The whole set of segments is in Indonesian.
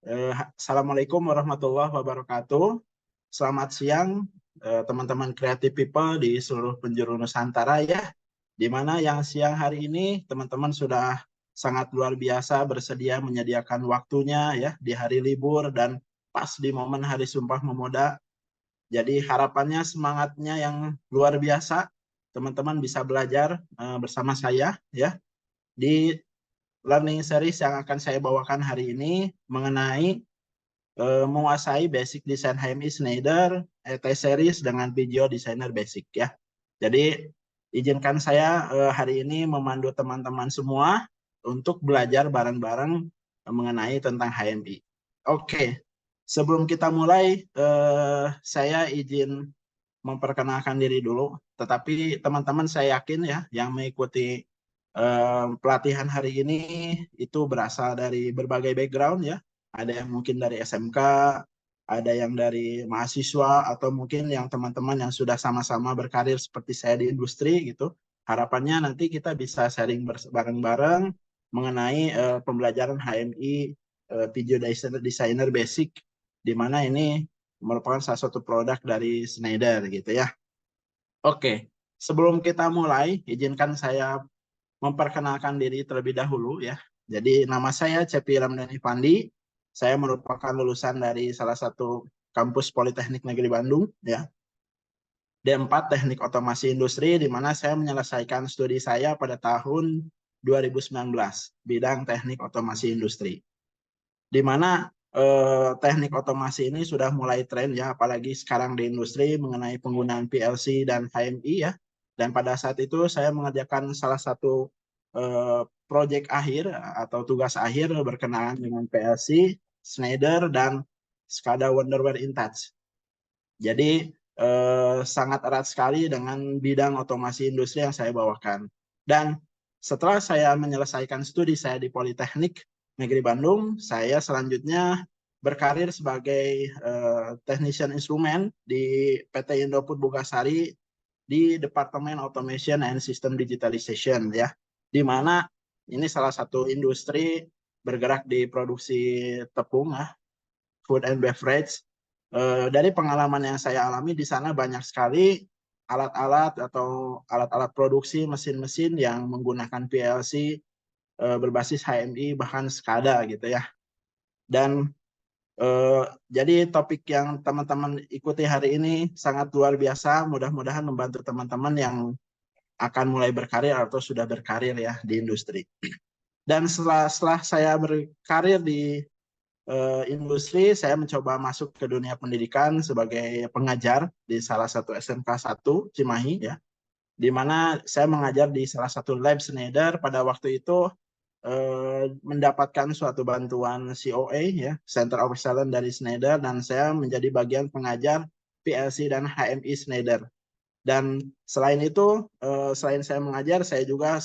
Assalamualaikum warahmatullahi wabarakatuh. Selamat siang, teman-teman creative people di seluruh penjuru Nusantara ya. Di mana yang siang hari ini teman-teman sudah sangat luar biasa bersedia menyediakan waktunya ya di hari libur dan pas di momen Hari Sumpah Pemuda. Jadi harapannya semangatnya yang luar biasa. Teman-teman bisa belajar bersama saya ya di learning series yang akan saya bawakan hari ini mengenai menguasai basic design HMI Schneider T-Series dengan video designer basic ya. Jadi izinkan saya hari ini memandu teman-teman semua untuk belajar bareng-bareng mengenai tentang HMI. Oke, sebelum kita mulai saya izin memperkenalkan diri dulu. Tetapi teman-teman saya yakin ya yang mengikuti pelatihan hari ini itu berasal dari berbagai background ya. Ada yang mungkin dari SMK, ada yang dari mahasiswa, atau mungkin yang teman-teman yang sudah sama-sama berkarir seperti saya di industri gitu. Harapannya nanti kita bisa sharing bareng-bareng mengenai pembelajaran HMI Video Designer Basic, di mana ini merupakan salah satu produk dari Schneider gitu ya. Oke, sebelum kita mulai, izinkan saya memperkenalkan diri terlebih dahulu ya. Jadi nama saya Cepi Ramdhani Pandi. Saya merupakan lulusan dari salah satu kampus Politeknik Negeri Bandung ya. D4 Teknik Otomasi Industri, di mana saya menyelesaikan studi saya pada tahun 2019 bidang Teknik Otomasi Industri. Di mana teknik otomasi ini sudah mulai tren ya, apalagi sekarang di industri mengenai penggunaan PLC dan HMI ya. Dan pada saat itu saya mengerjakan salah satu proyek akhir atau tugas akhir berkenaan dengan PLC, Schneider, dan SCADA Wonderware InTouch. Jadi sangat erat sekali dengan bidang otomasi industri yang saya bawakan. Dan setelah saya menyelesaikan studi saya di Politeknik Negeri Bandung, saya selanjutnya berkarir sebagai technician instrumen di PT Indofood Bugasari di Departemen Automation and System Digitalization ya, di mana ini salah satu industri bergerak di produksi tepung ya, food and beverage. Dari pengalaman yang saya alami di sana banyak sekali alat-alat atau alat-alat produksi mesin-mesin yang menggunakan PLC berbasis HMI bahkan SCADA gitu ya. Dan jadi topik yang teman-teman ikuti hari ini sangat luar biasa. Mudah-mudahan membantu teman-teman yang akan mulai berkarir atau sudah berkarir ya di industri. Dan setelah saya berkarir di industri, saya mencoba masuk ke dunia pendidikan sebagai pengajar di salah satu SMK 1 Cimahi ya, di mana saya mengajar di salah satu lab Schneider. Pada waktu itu mendapatkan suatu bantuan COA ya, Center of Excellence dari Schneider, dan saya menjadi bagian pengajar PLC dan HMI Schneider. Dan selain itu, selain saya mengajar, saya juga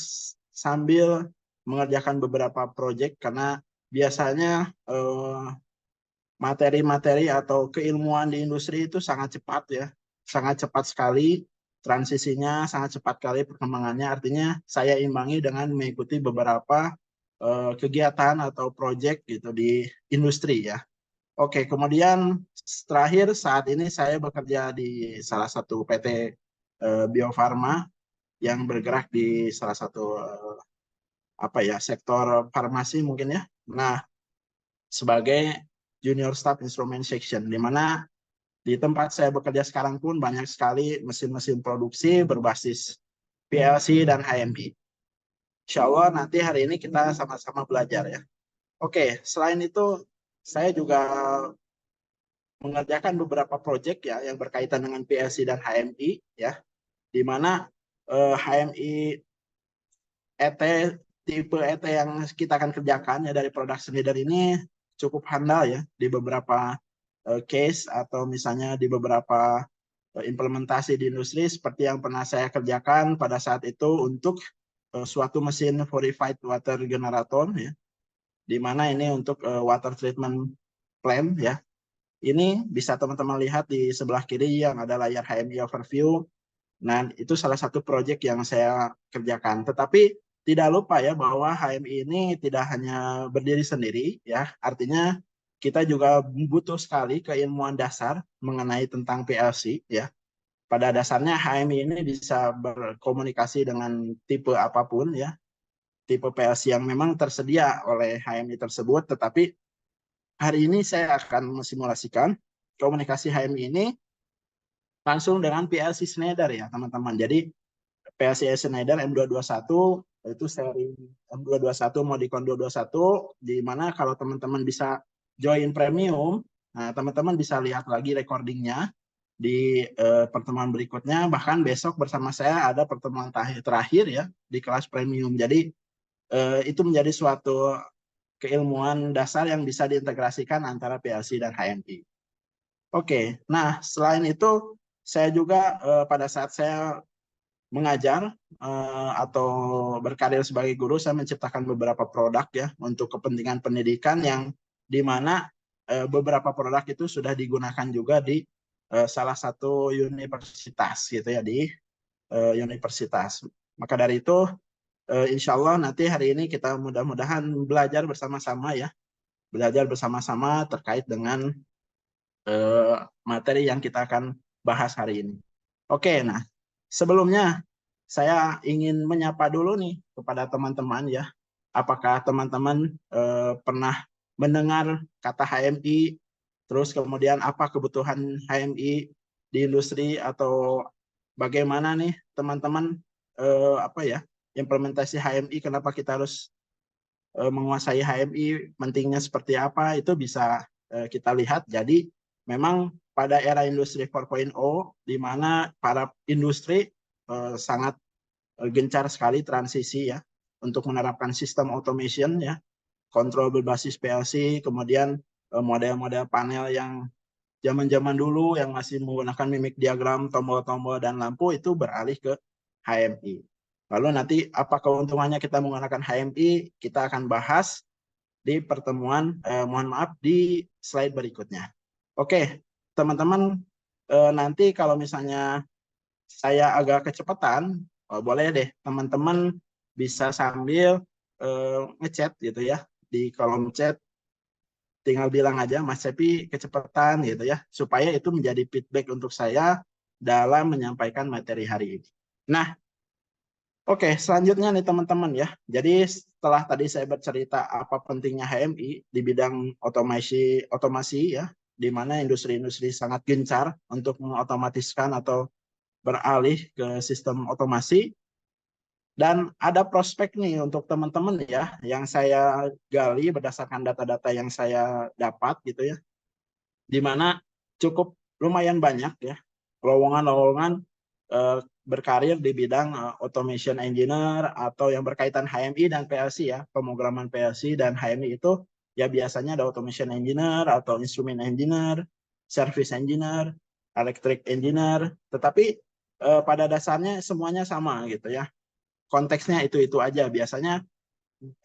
sambil mengerjakan beberapa proyek karena biasanya materi-materi atau keilmuan di industri itu sangat cepat ya, sangat cepat sekali transisinya, sangat cepat sekali perkembangannya. Artinya saya imbangi dengan mengikuti beberapa kegiatan atau proyek gitu di industri ya. Oke, kemudian terakhir saat ini saya bekerja di salah satu PT Bio Farma yang bergerak di salah satu apa ya, sektor farmasi mungkin ya. Nah, sebagai junior staff instrument section, di mana di tempat saya bekerja sekarang pun banyak sekali mesin-mesin produksi berbasis PLC dan HMI. Insya Allah nanti hari ini kita sama-sama belajar ya. Oke, selain itu saya juga mengerjakan beberapa proyek ya yang berkaitan dengan PLC dan HMI ya, di mana HMI ET tipe ET yang kita akan kerjakan ya dari production leader ini cukup handal ya di beberapa case atau misalnya di beberapa implementasi di industri seperti yang pernah saya kerjakan pada saat itu untuk suatu mesin verified water generator ya, di mana ini untuk water treatment plant ya. Ini bisa teman-teman lihat di sebelah kiri yang ada layar HMI overview. Nah, itu salah satu proyek yang saya kerjakan. Tetapi tidak lupa ya bahwa HMI ini tidak hanya berdiri sendiri ya. Artinya kita juga butuh sekali keilmuan dasar mengenai tentang PLC ya. Pada dasarnya HMI ini bisa berkomunikasi dengan tipe apapun ya, tipe PLC yang memang tersedia oleh HMI tersebut, tetapi hari ini saya akan mensimulasikan komunikasi HMI ini langsung dengan PLC Schneider ya teman-teman. Jadi PLC Schneider M221 itu seri M221 Modicon 221, di mana kalau teman-teman bisa join premium, nah teman-teman bisa lihat lagi recordingnya di pertemuan berikutnya. Bahkan besok bersama saya ada pertemuan terakhir ya di kelas premium. Jadi itu menjadi suatu keilmuan dasar yang bisa diintegrasikan antara PLC dan HMI. Oke, nah selain itu saya juga pada saat saya mengajar atau berkarir sebagai guru, saya menciptakan beberapa produk ya untuk kepentingan pendidikan yang di mana beberapa produk itu sudah digunakan juga di salah satu universitas gitu ya, di universitas. Maka dari itu insya Allah nanti hari ini kita mudah-mudahan belajar bersama-sama ya, belajar bersama-sama terkait dengan materi yang kita akan bahas hari ini. Oke, nah sebelumnya saya ingin menyapa dulu nih kepada teman-teman ya. Apakah teman-teman pernah mendengar kata HMI, terus kemudian apa kebutuhan HMI di industri, atau bagaimana nih teman-teman apa ya implementasi HMI, kenapa kita harus menguasai HMI, pentingnya seperti apa, itu bisa kita lihat. Jadi memang pada era industri 4.0 di mana para industri sangat gencar sekali transisi ya untuk menerapkan sistem automation ya, kontrol berbasis PLC, kemudian model-model panel yang zaman-zaman dulu yang masih menggunakan mimik diagram, tombol-tombol dan lampu itu beralih ke HMI. Lalu nanti apa keuntungannya kita menggunakan HMI, kita akan bahas di pertemuan mohon maaf di slide berikutnya. Oke, teman-teman, nanti kalau misalnya saya agak kecepatan, boleh deh teman-teman bisa sambil ngechat gitu ya di kolom chat, tinggal bilang aja Mas Cepi kecepatan gitu ya, supaya itu menjadi feedback untuk saya dalam menyampaikan materi hari ini. Nah, oke, selanjutnya nih teman-teman ya. Jadi setelah tadi saya bercerita apa pentingnya HMI di bidang otomasi ya, di mana industri-industri sangat gencar untuk mengotomatiskan atau beralih ke sistem otomasi. Dan ada prospek nih untuk teman-teman ya, yang saya gali berdasarkan data-data yang saya dapat gitu ya, di mana cukup lumayan banyak ya lowongan-lowongan berkarir di bidang automation engineer atau yang berkaitan HMI dan PLC ya, pemrograman PLC dan HMI itu ya biasanya ada automation engineer atau instrument engineer, service engineer, electric engineer, tetapi pada dasarnya semuanya sama gitu ya. Konteksnya itu aja, biasanya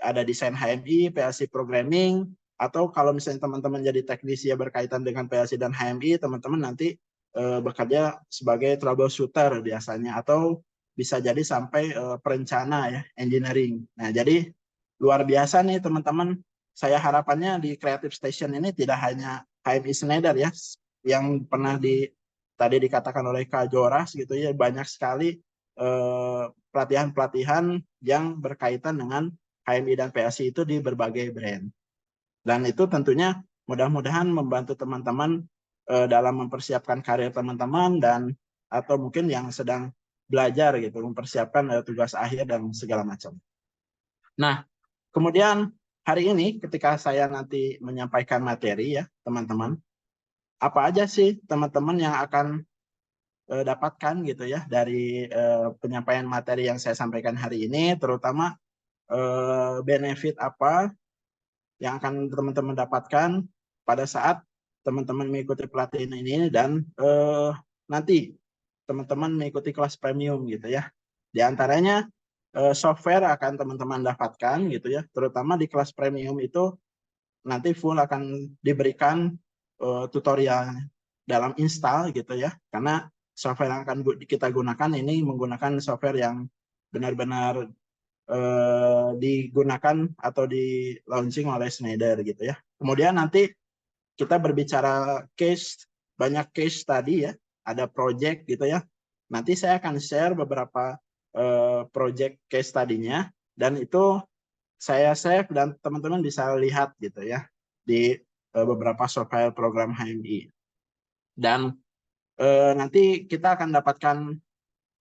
ada desain HMI, PLC programming, atau kalau misalnya teman-teman jadi teknisi ya berkaitan dengan PLC dan HMI, teman-teman nanti bekerja sebagai troubleshooter biasanya, atau bisa jadi sampai perencana ya, engineering. Nah, jadi luar biasa nih teman-teman. Saya harapannya di Creative Station ini tidak hanya HMI Schneider ya, yang pernah tadi dikatakan oleh Kak Joras gitu ya, banyak sekali pelatihan-pelatihan yang berkaitan dengan HMI dan PLC itu di berbagai brand. Dan itu tentunya mudah-mudahan membantu teman-teman dalam mempersiapkan karir teman-teman, dan atau mungkin yang sedang belajar gitu, mempersiapkan tugas akhir dan segala macam. Nah, kemudian hari ini ketika saya nanti menyampaikan materi ya teman-teman, apa aja sih teman-teman yang akan dapatkan gitu ya dari penyampaian materi yang saya sampaikan hari ini, terutama benefit apa yang akan teman-teman dapatkan pada saat teman-teman mengikuti pelatihan ini, dan nanti teman-teman mengikuti kelas premium gitu ya. Di antaranya software akan teman-teman dapatkan gitu ya, terutama di kelas premium itu nanti full akan diberikan tutorial dalam install gitu ya, karena software yang akan kita gunakan ini menggunakan software yang benar-benar digunakan atau di launching oleh Schneider gitu ya. Kemudian nanti kita berbicara case, banyak case tadi ya, ada project gitu ya. Nanti saya akan share beberapa project case tadinya, dan itu saya save dan teman-teman bisa lihat gitu ya di beberapa software program HMI. Dan nanti kita akan dapatkan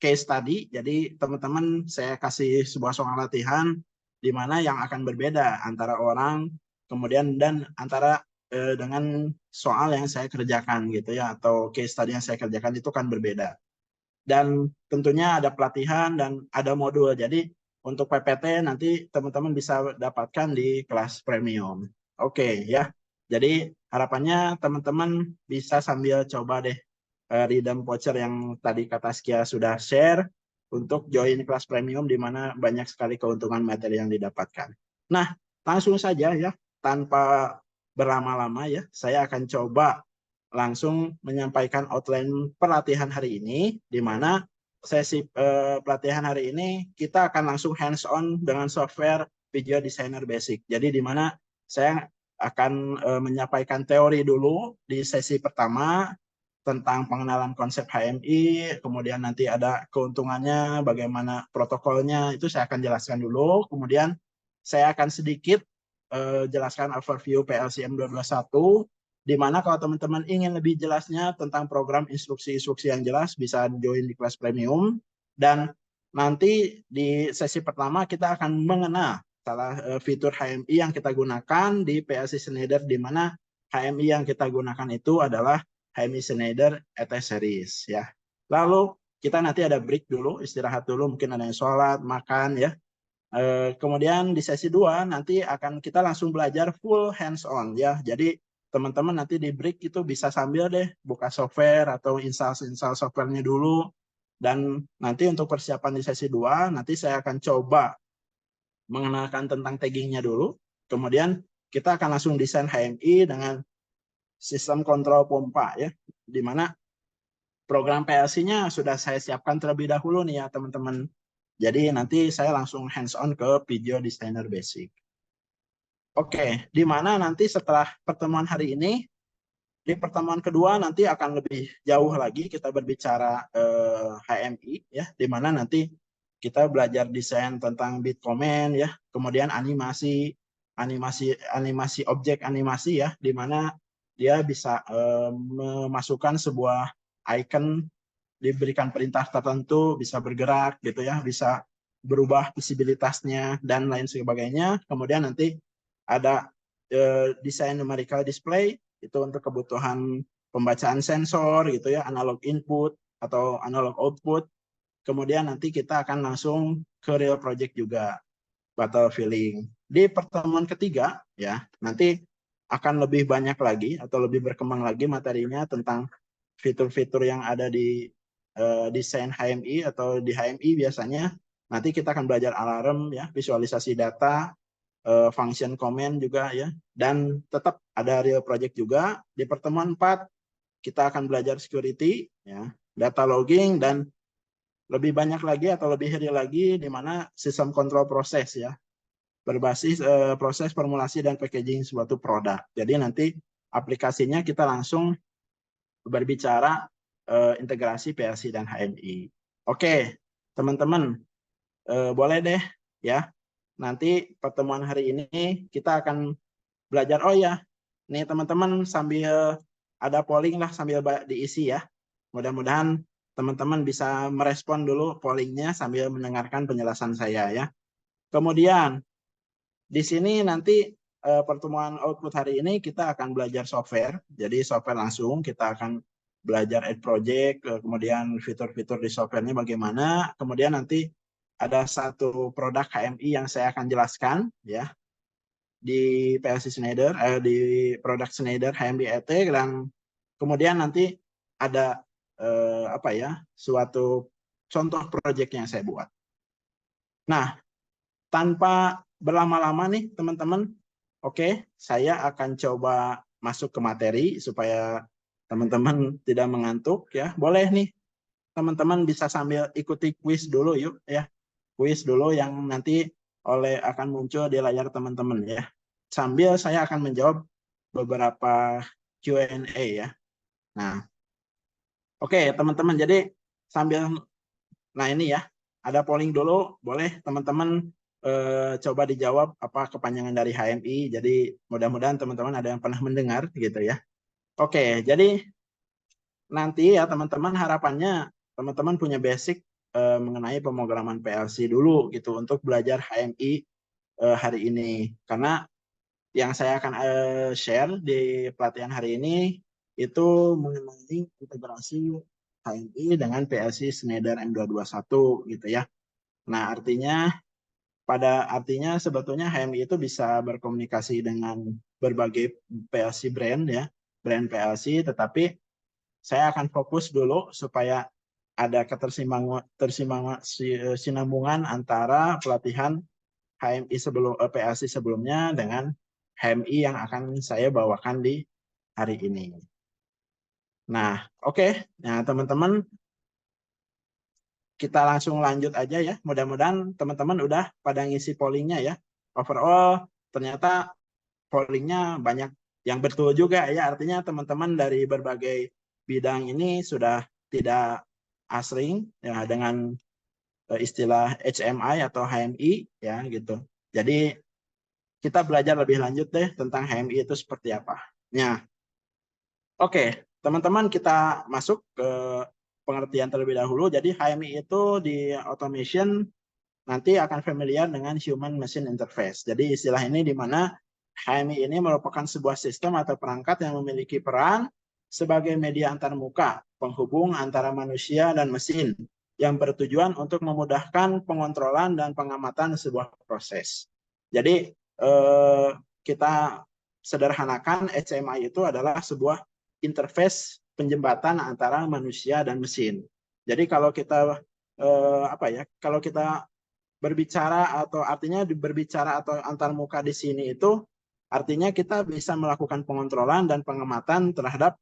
case tadi, jadi teman-teman saya kasih sebuah soal latihan di mana yang akan berbeda antara orang kemudian dan antara dengan soal yang saya kerjakan gitu ya, atau case tadi yang saya kerjakan itu kan berbeda. Dan tentunya ada pelatihan dan ada modul. Jadi untuk PPT nanti teman-teman bisa dapatkan di kelas premium. Oke ya. Jadi harapannya teman-teman bisa sambil coba deh Rhythm Voucher yang tadi Kak Taskia sudah share untuk join kelas premium di mana banyak sekali keuntungan materi yang didapatkan. Nah, langsung saja ya, tanpa berlama-lama ya, saya akan coba langsung menyampaikan outline pelatihan hari ini, di mana sesi pelatihan hari ini kita akan langsung hands on dengan software Video Designer Basic. Jadi di mana saya akan menyampaikan teori dulu di sesi pertama tentang pengenalan konsep HMI, kemudian nanti ada keuntungannya, bagaimana protokolnya, itu saya akan jelaskan dulu. Kemudian saya akan sedikit jelaskan overview PLCM 221, di mana kalau teman-teman ingin lebih jelasnya tentang program instruksi-instruksi yang jelas, bisa join di kelas premium. Dan nanti di sesi pertama kita akan mengenal salah fitur HMI yang kita gunakan di PLC Schneider, di mana HMI yang kita gunakan itu adalah HMI Schneider ET Series ya. Lalu kita nanti ada break dulu, istirahat dulu, mungkin ada yang sholat, makan ya. Kemudian di sesi 2 nanti akan kita langsung belajar full hands on ya. Jadi teman-teman nanti di break itu bisa sambil deh buka software atau install softwarenya dulu. Dan nanti untuk persiapan di sesi 2 nanti saya akan coba mengenalkan tentang taggingnya dulu. Kemudian kita akan langsung desain HMI dengan sistem kontrol pompa ya, di mana program PLC-nya sudah saya siapkan terlebih dahulu nih ya teman-teman. Jadi nanti saya langsung hands on ke Video Designer Basic. Oke, di mana nanti setelah pertemuan hari ini, di pertemuan kedua nanti akan lebih jauh lagi kita berbicara HMI ya, di mana nanti kita belajar desain tentang bit command ya, kemudian animasi objek animasi ya, di mana dia bisa memasukkan sebuah icon, diberikan perintah tertentu, bisa bergerak gitu ya, bisa berubah visibilitasnya dan lain sebagainya. Kemudian nanti ada desain numerical display, itu untuk kebutuhan pembacaan sensor gitu ya, analog input atau analog output. Kemudian nanti kita akan langsung ke real project juga, battle filling. Di pertemuan ketiga ya, nanti akan lebih banyak lagi atau lebih berkembang lagi materinya tentang fitur-fitur yang ada di desain HMI atau di HMI biasanya. Nanti kita akan belajar alarm ya, visualisasi data, function command juga ya, dan tetap ada real project juga. Di pertemuan 4 kita akan belajar security ya, data logging, dan lebih banyak lagi atau lebih real lagi di mana sistem kontrol proses ya, berbasis proses formulasi dan packaging suatu produk. Jadi nanti aplikasinya kita langsung berbicara integrasi PLC dan HMI. Oke, teman-teman, boleh deh ya. Nanti pertemuan hari ini kita akan belajar. Oh ya, nih teman-teman sambil ada polling lah, sambil diisi ya. Mudah-mudahan teman-teman bisa merespon dulu pollingnya sambil mendengarkan penjelasan saya ya. Kemudian di sini nanti pertemuan output hari ini kita akan belajar software. Jadi software langsung kita akan belajar add project, kemudian fitur-fitur di softwarenya bagaimana. Kemudian nanti ada satu produk HMI yang saya akan jelaskan ya di PLC Schneider, di produk Schneider HMI ET, dan kemudian nanti ada apa ya, suatu contoh project yang saya buat. Nah, tanpa berlama-lama nih teman-teman, oke, saya akan coba masuk ke materi supaya teman-teman tidak mengantuk ya. Boleh nih teman-teman bisa sambil ikuti quiz dulu yuk ya. Quiz dulu yang nanti akan muncul di layar teman-teman ya. Sambil saya akan menjawab beberapa Q&A ya. Nah, oke teman-teman, jadi sambil, nah ini ya, ada polling dulu, boleh teman-teman coba dijawab apa kepanjangan dari HMI. Jadi mudah-mudahan teman-teman ada yang pernah mendengar gitu ya. Oke, jadi nanti ya teman-teman harapannya teman-teman punya basic mengenai pemrograman PLC dulu gitu untuk belajar HMI hari ini. Karena yang saya akan share di pelatihan hari ini itu mengenai integrasi HMI dengan PLC Schneider M221 gitu ya. Nah, artinya sebetulnya HMI itu bisa berkomunikasi dengan berbagai PLC brand ya, brand PLC, tetapi saya akan fokus dulu supaya ada ketersinambungan antara pelatihan HMI PLC sebelumnya dengan HMI yang akan saya bawakan di hari ini. Nah, oke. Nah, teman-teman, kita langsung lanjut aja ya. Mudah-mudahan teman-teman udah pada ngisi pollingnya ya. Overall, ternyata pollingnya banyak yang betul juga ya. Artinya teman-teman dari berbagai bidang ini sudah tidak asing ya dengan istilah HMI atau HMI ya gitu. Jadi kita belajar lebih lanjut deh tentang HMI itu seperti apa. Nah, oke, teman-teman kita masuk ke pengertian terlebih dahulu. Jadi HMI itu di automation nanti akan familiar dengan Human Machine Interface. Jadi istilah ini di mana HMI ini merupakan sebuah sistem atau perangkat yang memiliki peran sebagai media antarmuka, penghubung antara manusia dan mesin yang bertujuan untuk memudahkan pengontrolan dan pengamatan sebuah proses. Jadi kita sederhanakan HMI itu adalah sebuah interface penjembatan antara manusia dan mesin. Jadi kalau kita kalau kita berbicara atau artinya berbicara atau antarmuka di sini itu artinya kita bisa melakukan pengontrolan dan pengamatan terhadap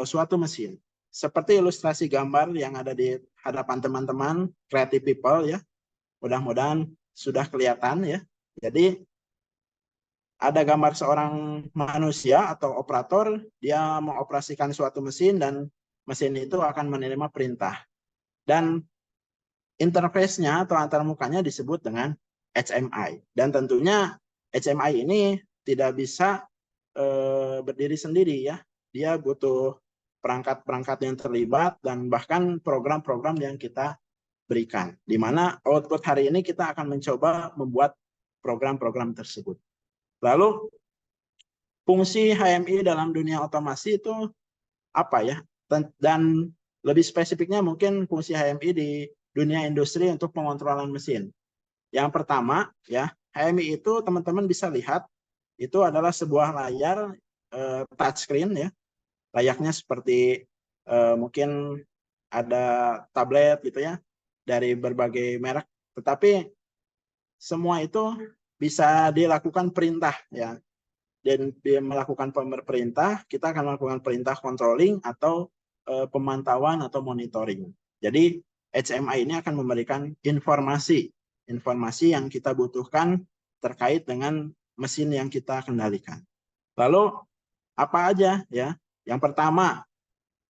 suatu mesin. Seperti ilustrasi gambar yang ada di hadapan teman-teman creative people ya. Mudah-mudahan sudah kelihatan ya. Jadi ada gambar seorang manusia atau operator, dia mengoperasikan suatu mesin dan mesin itu akan menerima perintah. Dan interface-nya atau antarmukanya disebut dengan HMI. Dan tentunya HMI ini tidak bisa berdiri sendiri ya. Dia butuh perangkat-perangkat yang terlibat dan bahkan program-program yang kita berikan. Di mana output hari ini kita akan mencoba membuat program-program tersebut. Lalu fungsi HMI dalam dunia otomasi itu apa ya? Dan lebih spesifiknya mungkin fungsi HMI di dunia industri untuk pengontrolan mesin. Yang pertama ya, HMI itu teman-teman bisa lihat itu adalah sebuah layar touchscreen ya. Layaknya seperti mungkin ada tablet gitu ya dari berbagai merek, tetapi semua itu bisa dilakukan perintah ya. Dan dia melakukan perintah, kita akan melakukan perintah controlling atau pemantauan atau monitoring. Jadi HMI ini akan memberikan informasi yang kita butuhkan terkait dengan mesin yang kita kendalikan. Lalu apa aja ya? Yang pertama,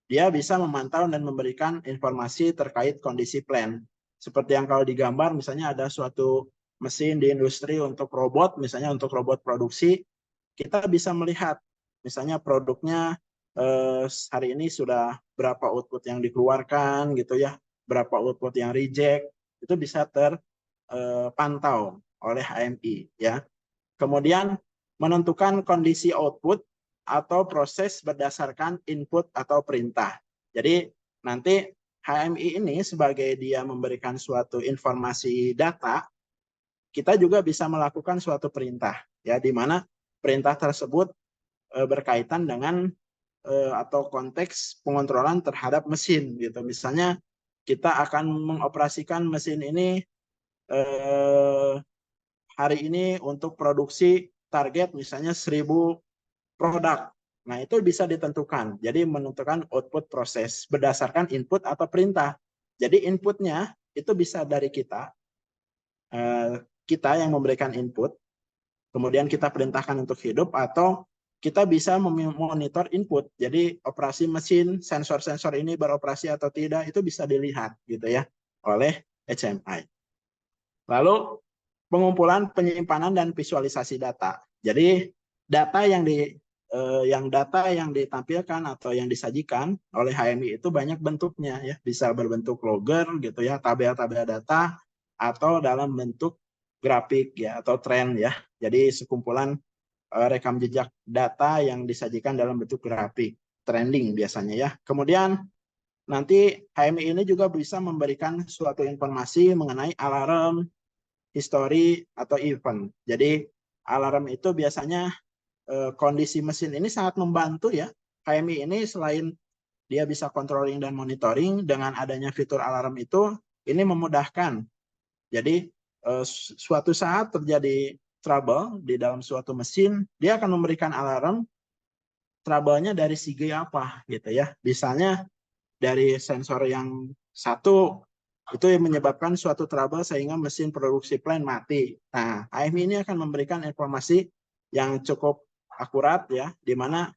dia bisa memantau dan memberikan informasi terkait kondisi plant. Seperti yang kalau digambar, misalnya ada suatu mesin di industri untuk robot, misalnya untuk robot produksi, kita bisa melihat misalnya produknya hari ini sudah berapa output yang dikeluarkan gitu ya, berapa output yang reject, itu bisa terpantau oleh HMI ya. Kemudian menentukan kondisi output atau proses berdasarkan input atau perintah. Jadi nanti HMI ini sebagai dia memberikan suatu informasi data, kita juga bisa melakukan suatu perintah ya, di mana perintah tersebut berkaitan dengan atau konteks pengontrolan terhadap mesin gitu. Misalnya kita akan mengoperasikan mesin ini hari ini untuk produksi target misalnya 1000 produk. Nah, itu bisa ditentukan. Jadi menentukan output proses berdasarkan input atau perintah. Jadi inputnya itu bisa dari kita yang memberikan input, kemudian kita perintahkan untuk hidup, atau kita bisa memonitor input. Jadi operasi mesin, sensor-sensor ini beroperasi atau tidak itu bisa dilihat gitu ya oleh HMI. Lalu pengumpulan, penyimpanan dan visualisasi data. Jadi data yang ditampilkan atau yang disajikan oleh HMI itu banyak bentuknya ya, bisa berbentuk logger gitu ya, tabel-tabel data atau dalam bentuk grafik ya atau tren ya. Jadi sekumpulan rekam jejak data yang disajikan dalam bentuk grafik, trending biasanya ya. Kemudian nanti HMI ini juga bisa memberikan suatu informasi mengenai alarm, history atau event. Jadi alarm itu biasanya kondisi mesin ini sangat membantu ya. HMI ini selain dia bisa controlling dan monitoring, dengan adanya fitur alarm itu ini memudahkan. Jadi suatu saat terjadi trouble di dalam suatu mesin, dia akan memberikan alarm trouble-nya dari segi apa gitu ya. Misalnya dari sensor yang satu itu yang menyebabkan suatu trouble sehingga mesin produksi plan mati. Nah, HMI ini akan memberikan informasi yang cukup akurat ya, di mana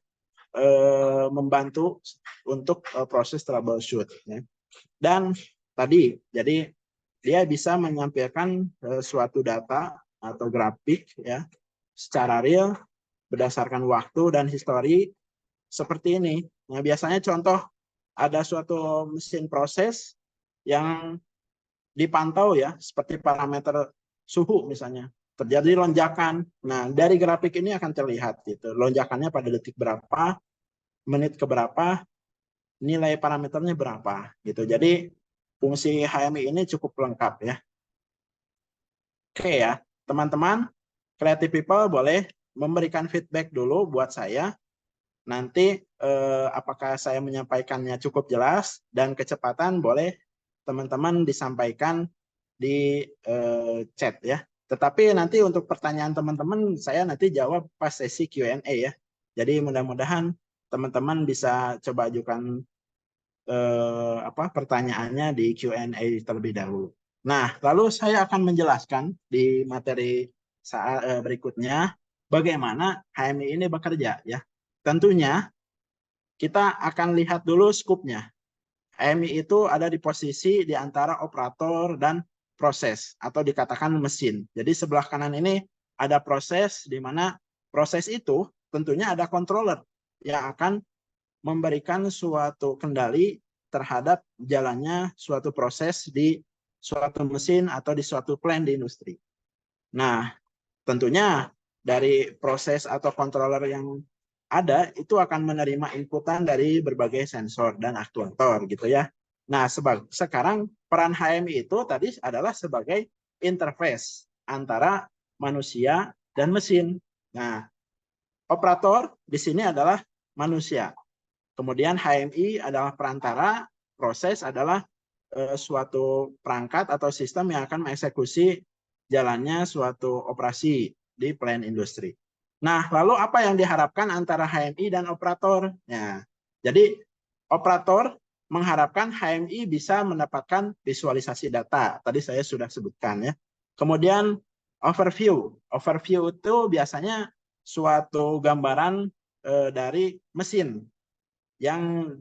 membantu untuk proses troubleshoot. Ya. Dan tadi, jadi dia bisa menyampaikan suatu data atau grafik ya secara real berdasarkan waktu dan histori seperti ini. Nah, biasanya contoh ada suatu mesin proses yang dipantau ya, seperti parameter suhu misalnya. Terjadi lonjakan. Nah, dari grafik ini akan terlihat gitu. Lonjakannya pada detik berapa, menit ke berapa, nilai parameternya berapa gitu. Jadi fungsi HMI ini cukup lengkap ya. Oke ya, teman-teman, Creative People boleh memberikan feedback dulu buat saya. Nanti apakah saya menyampaikannya cukup jelas dan kecepatan boleh teman-teman disampaikan di chat ya. Tetapi nanti untuk pertanyaan teman-teman saya nanti jawab pas sesi Q&A ya. Jadi mudah-mudahan teman-teman bisa coba ajukan pertanyaannya di Q&A terlebih dahulu. Nah, lalu saya akan menjelaskan di materi saat berikutnya bagaimana HMI ini bekerja ya. Tentunya kita akan lihat dulu skupnya. HMI itu ada di posisi di antara operator dan proses atau dikatakan mesin. Jadi sebelah kanan ini ada proses di mana proses itu tentunya ada controller yang akan memberikan suatu kendali terhadap jalannya suatu proses di suatu mesin atau di suatu plant di industri. Nah, tentunya dari proses atau controller yang ada itu akan menerima inputan dari berbagai sensor dan aktuator gitu ya. Nah, sekarang peran HMI itu tadi adalah sebagai interface antara manusia dan mesin. Nah, operator di sini adalah manusia. Kemudian HMI adalah perantara, proses adalah suatu perangkat atau sistem yang akan mengeksekusi jalannya suatu operasi di plant industri. Nah, lalu apa yang diharapkan antara HMI dan operator? Ya, jadi operator mengharapkan HMI bisa mendapatkan visualisasi data. Tadi saya sudah sebutkan ya. Kemudian overview. Overview itu biasanya suatu gambaran dari mesin yang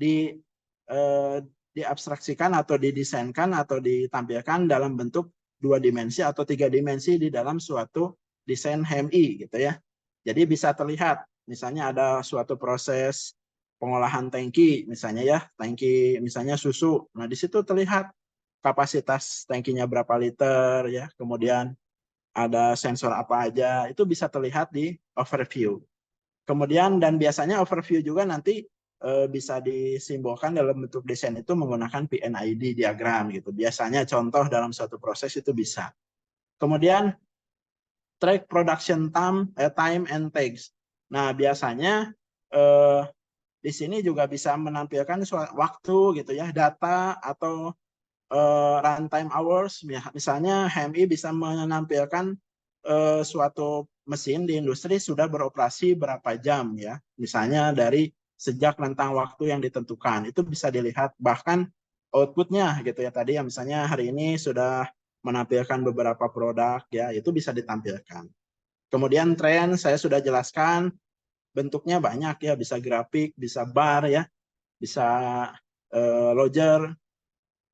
diabstraksikan atau didesainkan atau ditampilkan dalam bentuk 2 dimensi atau 3 dimensi di dalam suatu desain HMI gitu ya. Jadi bisa terlihat misalnya ada suatu proses pengolahan tangki misalnya ya, tangki misalnya susu. Nah, di situ terlihat kapasitas tangkinya berapa liter ya, kemudian ada sensor apa aja, itu bisa terlihat di overview. Kemudian dan biasanya overview juga nanti bisa disimbolkan dalam bentuk desain itu menggunakan PNID diagram gitu. Biasanya contoh dalam suatu proses itu bisa. Kemudian track production time and takes. Nah, biasanya di sini juga bisa menampilkan waktu gitu ya, data atau runtime hours. Misalnya HMI bisa menampilkan suatu mesin di industri sudah beroperasi berapa jam ya. Misalnya dari sejak rentang waktu yang ditentukan. Itu bisa dilihat bahkan outputnya gitu ya. Tadi yang misalnya hari ini sudah menampilkan beberapa produk ya, itu bisa ditampilkan. Kemudian tren saya sudah jelaskan bentuknya banyak ya, bisa grafik, bisa bar ya, bisa logger,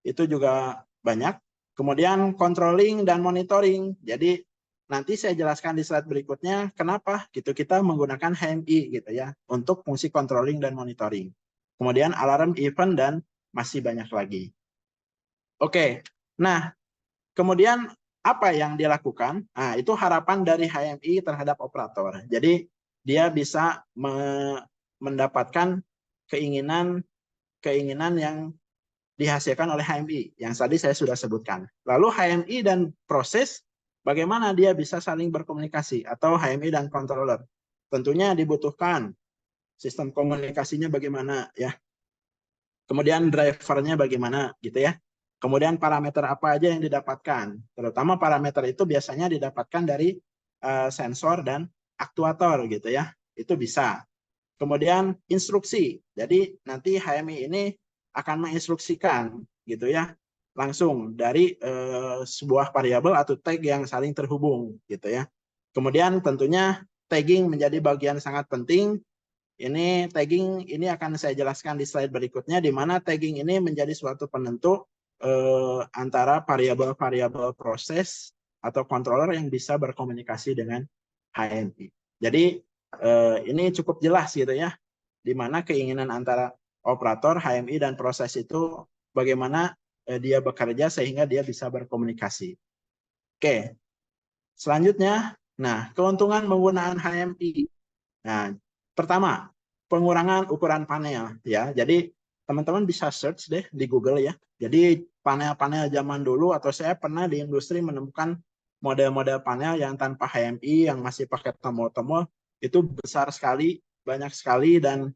itu juga banyak. Kemudian controlling dan monitoring. Jadi nanti saya jelaskan di slide berikutnya kenapa gitu kita menggunakan HMI gitu ya untuk fungsi controlling dan monitoring. Kemudian alarm event dan masih banyak lagi. Oke. Nah, kemudian apa yang dilakukan? Nah, itu harapan dari HMI terhadap operator. Jadi dia bisa mendapatkan keinginan yang dihasilkan oleh HMI yang tadi saya sudah sebutkan. Lalu HMI dan proses bagaimana dia bisa saling berkomunikasi atau HMI dan controller. Tentunya dibutuhkan sistem komunikasinya bagaimana ya. Kemudian drivernya bagaimana gitu ya. Kemudian parameter apa aja yang didapatkan. Terutama parameter itu biasanya didapatkan dari sensor dan aktuator gitu ya. Itu bisa. Kemudian instruksi. Jadi nanti HMI ini akan menginstruksikan gitu ya langsung dari sebuah variabel atau tag yang saling terhubung gitu ya. Kemudian tentunya tagging menjadi bagian sangat penting. Ini tagging ini akan saya jelaskan di slide berikutnya di mana tagging ini menjadi suatu penentu antara variabel-variabel proses atau controller yang bisa berkomunikasi dengan HMI. Jadi ini cukup jelas gitu ya di mana keinginan antara operator, HMI dan proses itu bagaimana dia bekerja sehingga dia bisa berkomunikasi. Oke. Selanjutnya, nah keuntungan menggunakan HMI. Nah, pertama, pengurangan ukuran panel ya. Jadi teman-teman bisa search deh di Google ya. Jadi panel-panel zaman dulu atau saya pernah di industri menemukan model-model panel yang tanpa HMI yang masih pakai tombol-tombol itu besar sekali, banyak sekali dan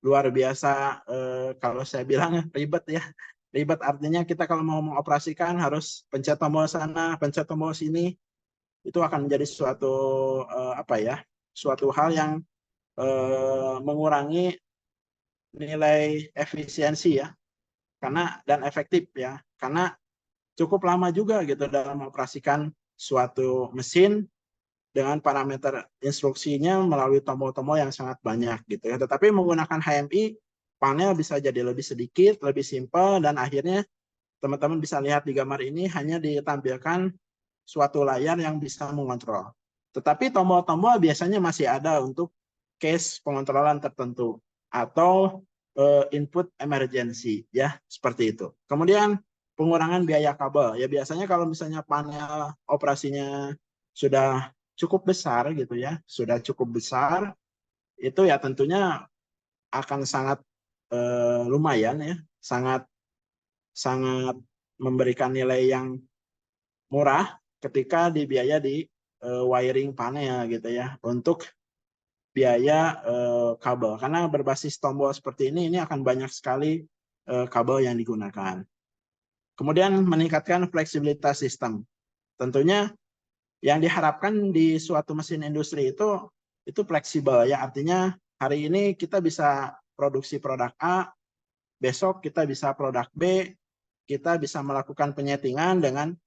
luar biasa kalau saya bilang ribet ya. Ribet artinya kita kalau mau mengoperasikan harus pencet tombol sana, pencet tombol sini. Itu akan menjadi suatu apa ya? Suatu hal yang mengurangi nilai efisiensi ya karena dan efektif ya karena cukup lama juga gitu dalam mengoperasikan suatu mesin dengan parameter instruksinya melalui tombol-tombol yang sangat banyak gitu ya. Tetapi menggunakan HMI panel bisa jadi lebih sedikit, lebih simpel dan akhirnya teman-teman bisa lihat di gambar ini hanya ditampilkan suatu layar yang bisa mengontrol. Tetapi tombol-tombol biasanya masih ada untuk case pengontrolan tertentu atau input emergency ya seperti itu. Kemudian pengurangan biaya kabel ya biasanya kalau misalnya panel operasinya sudah cukup besar gitu ya, sudah cukup besar itu ya tentunya akan sangat lumayan ya, sangat memberikan nilai yang murah ketika dibiaya di wiring panel gitu ya untuk biaya kabel karena berbasis tombol seperti ini akan banyak sekali kabel yang digunakan. Kemudian meningkatkan fleksibilitas sistem. Tentunya yang diharapkan di suatu mesin industri itu fleksibel ya artinya hari ini kita bisa produksi produk A, besok kita bisa produk B, kita bisa melakukan penyetingan dengan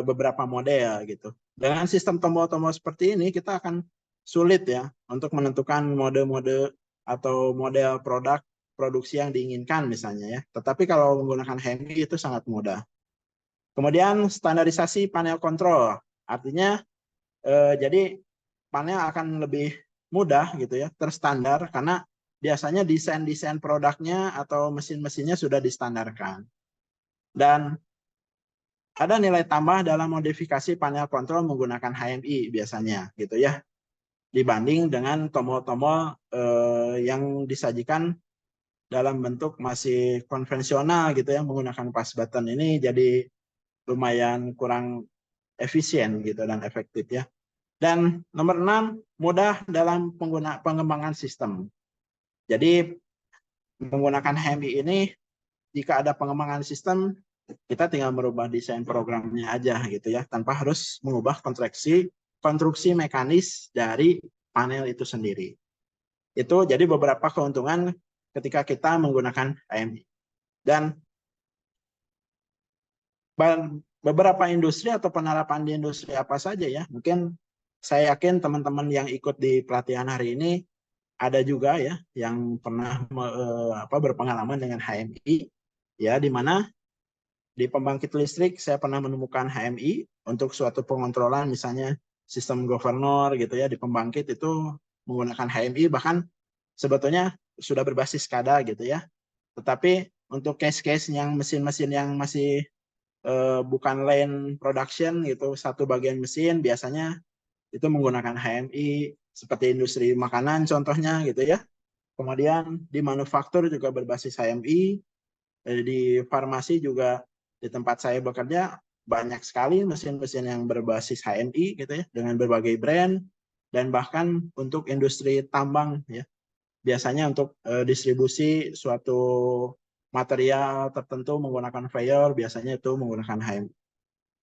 beberapa model gitu. Dengan sistem tombol-tombol seperti ini kita akan sulit ya untuk menentukan mode-mode atau model produk produksi yang diinginkan misalnya ya. Tetapi kalau menggunakan HMI itu sangat mudah. Kemudian standarisasi panel kontrol. Artinya jadi panel akan lebih mudah gitu ya, terstandar karena biasanya desain-desain produknya atau mesin-mesinnya sudah distandarkan. Dan ada nilai tambah dalam modifikasi panel kontrol menggunakan HMI biasanya gitu ya. Dibanding dengan tombol-tombol yang disajikan dalam bentuk masih konvensional gitu ya menggunakan push button ini jadi lumayan kurang efisien gitu dan efektif ya. Dan nomor 6, mudah dalam pengembangan sistem. Jadi menggunakan HMI ini jika ada pengembangan sistem kita tinggal merubah desain programnya aja gitu ya tanpa harus mengubah konstruksi mekanis dari panel itu sendiri. Itu jadi beberapa keuntungan ketika kita menggunakan HMI. Dan beberapa industri atau penerapan di industri apa saja ya. Mungkin saya yakin teman-teman yang ikut di pelatihan hari ini ada juga ya yang pernah berpengalaman dengan HMI, ya, di mana di pembangkit listrik saya pernah menemukan HMI untuk suatu pengontrolan, misalnya sistem governor gitu ya, di pembangkit itu menggunakan HMI, bahkan sebetulnya sudah berbasis SCADA gitu ya. Tetapi untuk case-case yang mesin-mesin yang masih bukan line production gitu, satu bagian mesin, biasanya itu menggunakan HMI, seperti industri makanan contohnya gitu ya. Kemudian di manufaktur juga berbasis HMI, di farmasi juga di tempat saya bekerja banyak sekali mesin-mesin yang berbasis HMI gitu ya, dengan berbagai brand, dan bahkan untuk industri tambang ya. Biasanya untuk distribusi suatu material tertentu menggunakan conveyor, biasanya itu menggunakan HMI.